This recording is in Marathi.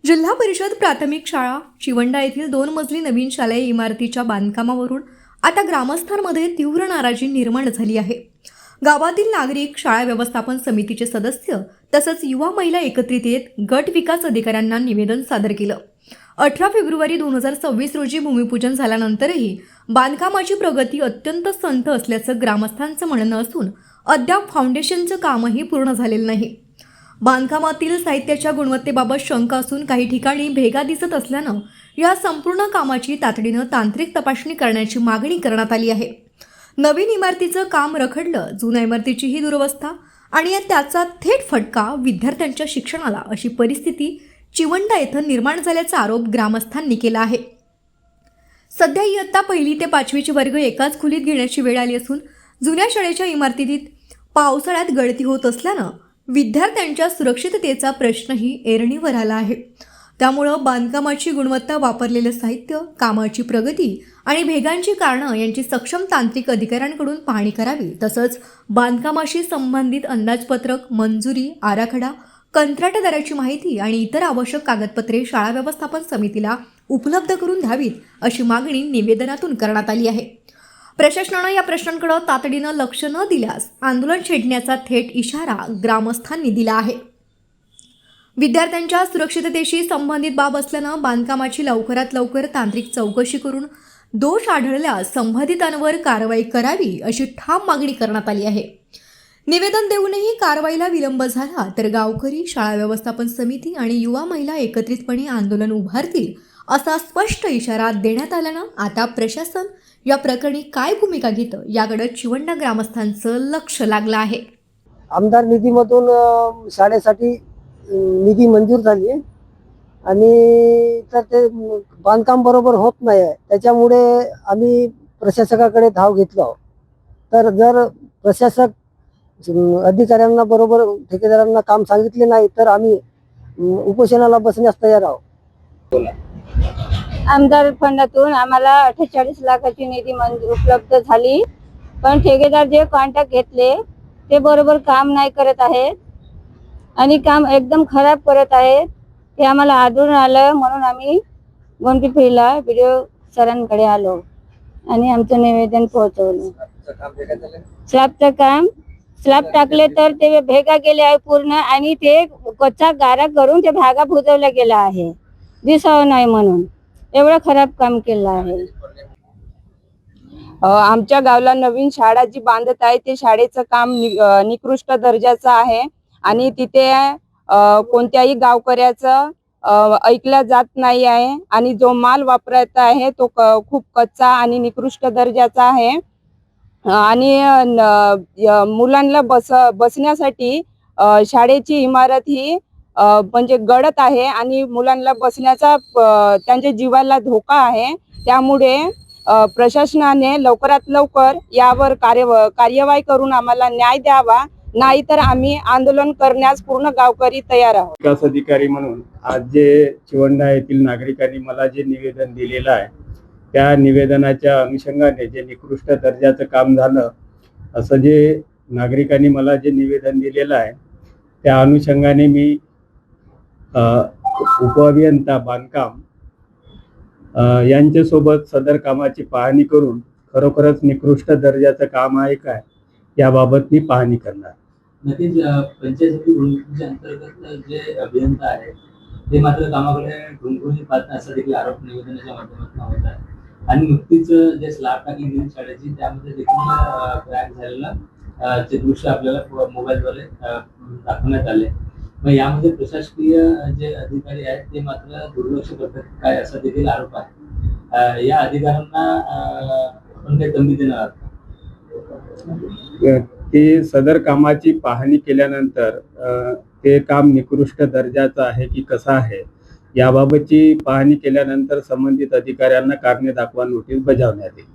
जिल्हा परिषद प्राथमिक शाळा चिवंडा येथील 2 मजली नवीन शालेय इमारतीच्या बांधकामावरून आता ग्रामस्थांमध्ये तीव्र नाराजी निर्माण झाली आहे। गावातील नागरिक, शाळा व्यवस्थापन समितीचे सदस्य तसंच युवा महिला एकत्रित येत गट विकास अधिकाऱ्यांना निवेदन सादर केलं। 18 फेब्रुवारी 2026 रोजी भूमिपूजन झाल्यानंतरही बांधकामाची प्रगती अत्यंत संथ असल्याचं ग्रामस्थांचं म्हणणं असून अद्याप फाउंडेशनचं कामही पूर्ण झालेलं नाही। बांधकामातील साहित्याच्या गुणवत्तेबाबत शंका असून काही ठिकाणी भेगा दिसत असल्यानं या संपूर्ण कामाची तातडीनं तांत्रिक तपासणी करण्याची मागणी करण्यात आली आहे। नवीन इमारतीचं काम रखडलं, जुन्या इमारतीचीही दुरवस्था आणि त्याचा थेट फटका विद्यार्थ्यांच्या शिक्षणाला अशी परिस्थिती चिवंडा येथे निर्माण झाल्याचा आरोप ग्रामस्थांनी केला आहे। सध्या इयत्ता 1ली ते 5वीचे वर्ग एकाच खोलीत घेण्याची वेळ आली असून जुन्या शाळेच्या इमारतीत पावसाळ्यात गळती होत असल्यानं विद्यार्थ्यांच्या सुरक्षिततेचा प्रश्नही ऐरणीवर आला आहे। त्यामुळं बांधकामाची गुणवत्ता, वापरलेलं साहित्य, कामाची प्रगती आणि भेगांची कारणं यांची सक्षम तांत्रिक अधिकाऱ्यांकडून पाहणी करावी। तसंच बांधकामाशी संबंधित अंदाजपत्रक, मंजुरी, आराखडा, कंत्राटदाराची माहिती आणि इतर आवश्यक कागदपत्रे शाळा व्यवस्थापन समितीला उपलब्ध करून द्यावीत अशी मागणी निवेदनातून करण्यात आली आहे। प्रशासनानं या प्रश्नांकडे तातडीनं लक्ष न दिल्यास आंदोलन छेडण्याचा थेट इशारा ग्रामस्थांनी दिला आहे। विद्यार्थ्यांच्या सुरक्षिततेशी संबंधित बाब असल्यानं बांधकामाची लवकरात लवकर तांत्रिक चौकशी करून दोष आढळल्यास संबंधितांवर कारवाई करावी अशी ठाम मागणी करण्यात आली आहे। निवेदन देऊनही कारवाईला विलंब झाला तर गावकरी, शाळा व्यवस्थापन समिती आणि युवा महिला एकत्रितपणे आंदोलन उभारतील असा स्पष्ट इशारा देण्यात आल्यानं आता प्रशासन या प्रकरणी काय भूमिका घेतं याकडे चिवंडा ग्रामस्थांचं लक्ष लागलं आहे। आमदार निधीमधून शाळेसाठी निधी मंजूर झाली आणि तर ते बांधकाम बरोबर होत नाही आहे, त्याच्यामुळे आम्ही प्रशासकाकडे धाव घेतलो। तर जर प्रशासक अधिकाऱ्यांना बरोबर ठेकेदारांना काम सांगितले नाही तर आम्ही उपोषणाला बसण्यास तयार आहोत। आमदार फंडातून आम्हाला 48 लाखाची निधी उपलब्ध झाली, पण ठेकेदार जे कॉन्ट्रॅक्ट घेतले ते बरोबर काम नाही करत आहेत आणि काम एकदम खराब करत आहेत। ते आम्हाला आढळून आलं म्हणून आम्ही गोंडपिपळीला व्हिडिओ सरांकडे आलो आणि आमचं निवेदन पोहोचवलं। स्लॅब टाकले तर ते भेगा गेले आहे पूर्ण आणि ते कच्चा गारा करून ते भागा बुजवला गेला आहे, दिसावं नाही म्हणून एवढं खराब काम केलं आहे। आमच्या गावाला नवीन शाळा जी बांधत आहे ते शाळेचं काम निकृष्ट दर्जाचं आहे आणि तिथे कोणत्याही गावकऱ्याचं ऐकलं जात नाही आहे आणि जो माल वापरायचा आहे तो खूप कच्चा आणि निकृष्ट दर्जाचा आहे आणि मुलांना बसण्यासाठी शाळेची इमारत ही म्हणजे गळत आहे आणि मुलांना बसण्याचा त्यांच्या जीवाला धोका आहे। त्यामुळे प्रशासनाने लवकरात लवकर यावर कार्यवाही करून आम्हाला न्याय द्यावा, नाहीतर आम्ही आंदोलन करण्यास पूर्ण गावकरी तयार आहोत। विकास अधिकारी म्हणून आज जे चिवंडा येथील नागरिकांनी मला जे निवेदन दिलेलं आहे त्या निवेदनाच्या अनुषंगाने जे निकृष्ट दर्जाचं काम झालं असं जे नागरिकांनी मला जे निवेदन दिलेलं आहे त्या अनुषंगाने मी उपअभियंता बांधकाम यांच्यासोबत सदर कामाची पाहणी करून खरोखरच निकृष्ट दर्जाचं काम आहे काय याबाबत मी पाहणी करणार। नक्कीच पंचायत भूमिपूजन अंतर्गत जे अभियंता आहे ते मात्र कामाकडे ढुंढून पाहत नाही असा देखील आरोप निवेदनाच्या माध्यमातून होत आहे आणि नुकतीच जे स्लॅब टाकली गेली शाळेची त्यामध्ये देखील क्रॅक झालेला चे दृश्य आपल्याला मोबाईलद्वारे दाखवण्यात आले। मग यामध्ये प्रशासकीय जे अधिकारी आहेत ते मात्र दुर्लक्ष करतात काय असा देखील आरोप आहे। या अधिकाऱ्यांना आपण काही संधी देणार आहात? ते सदर कामाची पाहणी केल्यानंतर ते काम निकृष्ट दर्जाचं आहे की कसं आहे याबाबतची पाहणी केल्यानंतर संबंधित अधिकाऱ्यांना कारणे दाखवा नोटीस बजावण्यात येईल।